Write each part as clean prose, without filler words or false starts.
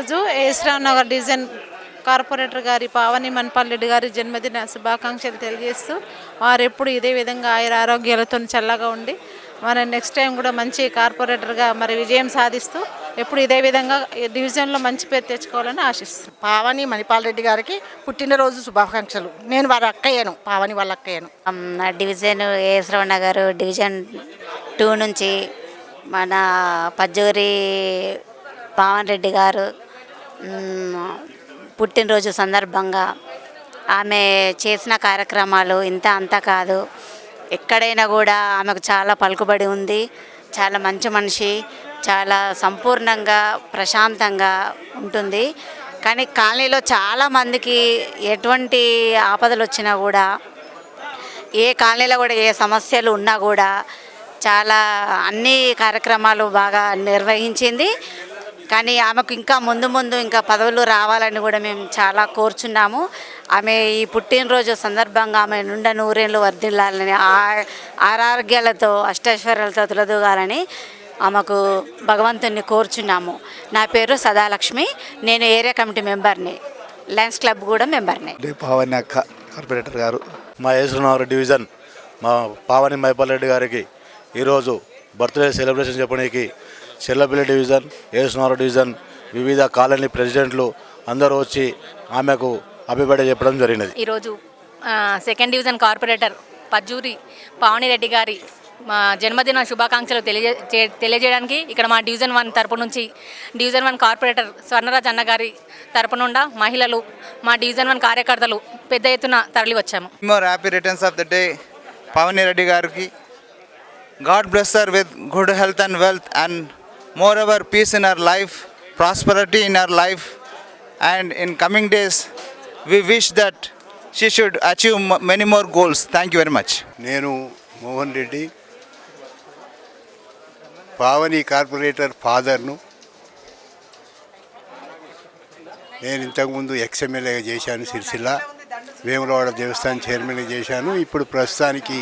ఈరోజు AS Rao Nagar division corporator గారి పావని మన్పాల్ రెడ్డి గారి జన్మదిన శుభాకాంక్షలు తెలియజేస్తూ వారు ఎప్పుడు ఇదే విధంగా ఆరోగ్యాలతో చల్లగా ఉండి మన నెక్స్ట్ టైం కూడా మంచి కార్పొరేటర్గా మరి విజయం సాధిస్తూ ఎప్పుడు ఇదే విధంగా డివిజన్లో మంచి పేరు తెచ్చుకోవాలని ఆశిస్తున్నాను. పావని మణిపాల్ రెడ్డి గారికి పుట్టినరోజు శుభాకాంక్షలు. నేను వారి అక్కయ్యను, పావని వాళ్ళ అక్కయ్యను. డివిజన్ ఏఎస్రావు నగర్ డివిజన్ 2 నుంచి మన పజ్జూరి పావన్ రెడ్డి గారు పుట్టినరోజు సందర్భంగా ఆమె చేసిన కార్యక్రమాలు ఇంత అంతా కాదు. ఎక్కడైనా కూడా ఆమెకు చాలా పలుకుబడి ఉంది. చాలా మంచి మనిషి, చాలా సంపూర్ణంగా ప్రశాంతంగా ఉంటుంది. కానీ కాలనీలో చాలామందికి ఎటువంటి ఆపదలు వచ్చినా కూడా, ఏ కాలనీలో కూడా ఏ సమస్యలు ఉన్నా కూడా చాలా అన్ని కార్యక్రమాలు బాగా నిర్వహించింది. కానీ ఆమెకు ఇంకా ముందు ఇంకా పదవులు రావాలని కూడా మేము చాలా కోరుచున్నాము. ఆమె ఈ పుట్టినరోజు సందర్భంగా ఆమె నుండ నూరేళ్ళు వర్ధిల్లాలని, ఆరోగ్యాలతో అష్టైశ్వర్యాలతో తులదూగాలని ఆమెకు భగవంతుని కోరుచున్నాము. నా పేరు సదాలక్ష్మి, నేను ఏరియా కమిటీ మెంబర్ని, లయన్స్ క్లబ్ కూడా మెంబర్ని. పావని అక్క కార్పొరేటర్ గారు, మా ఏఎస్రావు డివిజన్ మా పావని మణిపాల్ రెడ్డి గారికి ఈరోజు బర్త్డే సెలబ్రేషన్ చెప్పడానికి చెల్లపల్లి డివిజన్, ఏఎస్రావు డివిజన్ వివిధ కాలనీ ప్రెసిడెంట్లు అందరూ వచ్చి ఆమెకు హ్యాపీ బర్త్డే చెప్పడం జరిగినది. ఈరోజు 2nd division corporator Pajjuri Pavani Reddy గారి మా జన్మదిన శుభాకాంక్షలు తెలియజేయడానికి ఇక్కడ మా డివిజన్ 1 తరపు నుంచి డివిజన్ 1 కార్పొరేటర్ స్వర్ణరాజ్ అన్న గారి తరపు నుండి మహిళలు, మా డివిజన్ 1 కార్యకర్తలు పెద్ద ఎత్తున తరలి వచ్చాము. Happy returns of the day Pavani రెడ్డి గారికి. God bless her with good health and wealth and moreover peace in our life, prosperity in our life, and in coming days we wish that she should achieve many more goals. Thank you very much. నేను Mohan Reddy, Pavani corporator ఫాదర్ను. నేను ఇంతకుముందు ఎక్స్ఎమ్మెల్యేగా చేశాను, సిరిసిల్ల వేములవాడ దేవస్థానం చైర్మన్గా చేశాను. ఇప్పుడు ప్రస్తుతానికి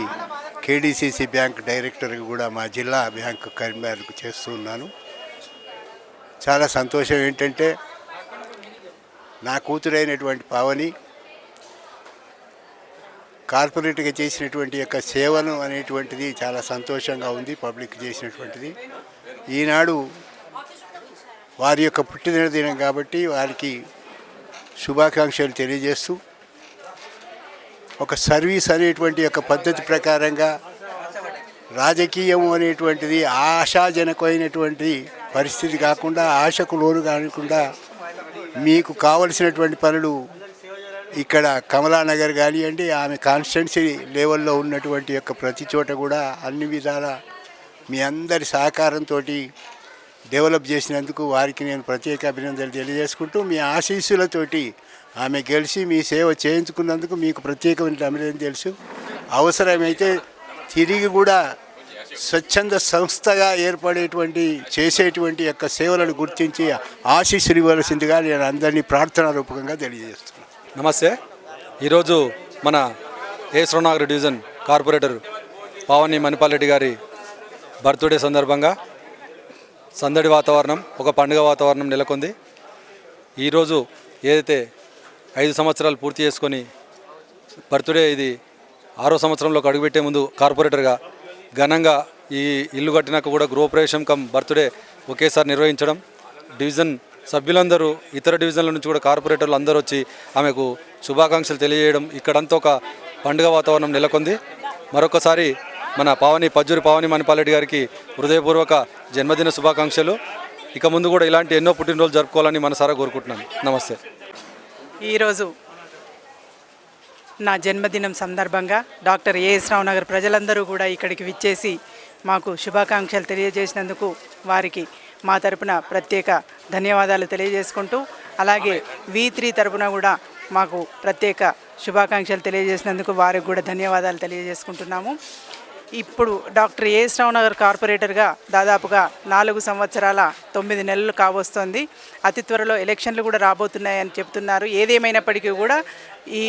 KDCC bank డైరెక్టర్గా కూడా మా జిల్లా బ్యాంకు కరీంనగర్కు చేస్తూ ఉన్నాను. చాలా సంతోషం ఏంటంటే నా కూతురైనటువంటి పావని కార్పొరేట్గా చేసినటువంటి యొక్క సేవను అనేటువంటిది చాలా సంతోషంగా ఉంది. పబ్లిక్ చేసినటువంటిది ఈనాడు వారి యొక్క పుట్టినదినం కాబట్టి వారికి శుభాకాంక్షలు తెలియజేస్తూ, ఒక సర్వీస్ అనేటువంటి యొక్క పద్ధతి ప్రకారంగా రాజకీయం అనేటువంటిది ఆశాజనకమైనటువంటి పరిస్థితి కాకుండా, ఆశకు లోను కాకుండా మీకు కావలసినటువంటి పనులు ఇక్కడ కమలానగర్ కానివ్వండి, ఆమె కాన్స్టిట్యున్సీ లెవెల్లో ఉన్నటువంటి యొక్క ప్రతి చోట కూడా అన్ని విధాల మీ అందరి సహకారంతో డెవలప్ చేసినందుకు వారికి నేను ప్రత్యేక అభినందనలు తెలియజేసుకుంటూ, మీ ఆశీస్సులతోటి ఆమె గెలిచి మీ సేవ చేయించుకున్నందుకు మీకు ప్రత్యేకమైన అభినందన తెలుసు. అవసరమైతే తిరిగి కూడా స్వచ్ఛంద సంస్థగా ఏర్పడేటువంటి చేసేటువంటి యొక్క సేవలను గుర్తించి ఆశీస్సులు ఇవ్వాల్సిందిగా నేను అందరినీ ప్రార్థనారూపకంగా తెలియజేస్తున్నాను. నమస్తే. ఈరోజు మన ఏఎస్రావు నగర్ డివిజన్ కార్పొరేటర్ పావని మణిపాల్ రెడ్డి గారి బర్త్డే సందర్భంగా సందడి వాతావరణం, ఒక పండుగ వాతావరణం నెలకొంది. ఈరోజు ఏదైతే 5 సంవత్సరాలు పూర్తి చేసుకొని బర్త్డే, ఇది 6వ సంవత్సరంలోకి అడుగుపెట్టే ముందు కార్పొరేటర్గా ఘనంగా ఈ ఇల్లు కట్టినాక కూడా గృహప్రవేశం కమ్ బర్త్డే ఒకేసారి నిర్వహించడం, డివిజన్ సభ్యులందరూ ఇతర డివిజన్ల నుంచి కూడా కార్పొరేటర్లు అందరూ వచ్చి ఆమెకు శుభాకాంక్షలు తెలియజేయడం, ఇక్కడంతా ఒక పండుగ వాతావరణం నెలకొంది. మరొకసారి మన పజ్జూరి పావని మణిపాల్ రెడ్డి గారికి హృదయపూర్వక జన్మదిన శుభాకాంక్షలు. ఇక ముందు కూడా ఇలాంటి ఎన్నో పుట్టినరోజులు జరుపుకోవాలని మనసారా కోరుకుంటున్నాను. నమస్తే. ఈరోజు నా జన్మదినం సందర్భంగా డాక్టర్ ఏఎస్రావు నగర్ ప్రజలందరూ కూడా ఇక్కడికి విచ్చేసి మాకు శుభాకాంక్షలు తెలియజేసినందుకు వారికి మా తరపున ప్రత్యేక ధన్యవాదాలు తెలియజేసుకుంటూ, అలాగే V3 తరపున కూడా మాకు ప్రత్యేక శుభాకాంక్షలు తెలియజేసినందుకు వారికి కూడా ధన్యవాదాలు తెలియజేసుకుంటున్నాము. ఇప్పుడు డాక్టర్ ఏఎస్ రావు నగర్ కార్పొరేటర్గా దాదాపుగా 4 సంవత్సరాల 9 నెలలు కావస్తోంది. అతి త్వరలో ఎలక్షన్లు కూడా రాబోతున్నాయని చెప్తున్నారు. ఏదేమైనప్పటికీ కూడా ఈ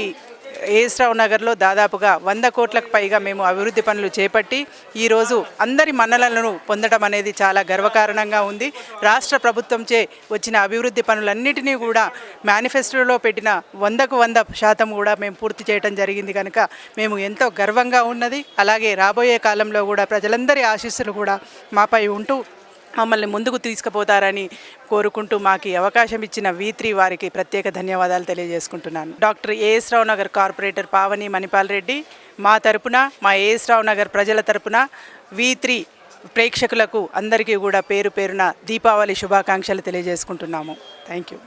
ఏఎస్ రావు నగర్లో దాదాపుగా 100 కోట్లకు పైగా మేము అభివృద్ధి పనులు చేపట్టి ఈరోజు అందరి మన్ననలను పొందడం అనేది చాలా గర్వకారణంగా ఉంది. రాష్ట్ర ప్రభుత్వంచే వచ్చిన అభివృద్ధి పనులన్నిటినీ కూడా మేనిఫెస్టోలో పెట్టిన 100కు 100% కూడా మేము పూర్తి చేయడం జరిగింది కనుక మేము ఎంతో గర్వంగా ఉన్నది. అలాగే రాబోయే కాలంలో కూడా ప్రజలందరి ఆశీస్సులు కూడా మాపై ఉంటూ మమ్మల్ని ముందుకు తీసుకుపోతారని కోరుకుంటూ మాకు అవకాశం ఇచ్చిన V3 వారికి ప్రత్యేక ధన్యవాదాలు తెలియజేసుకుంటున్నాను. డాక్టర్ ఏఎస్ రావు నగర్ కార్పొరేటర్ పావని మణిపాల్ రెడ్డి మా తరపున, మా ఏఎస్ రావు నగర్ ప్రజల తరపున V3 ప్రేక్షకులకు అందరికీ కూడా పేరు పేరున దీపావళి శుభాకాంక్షలు తెలియజేసుకుంటున్నాము. Thank you.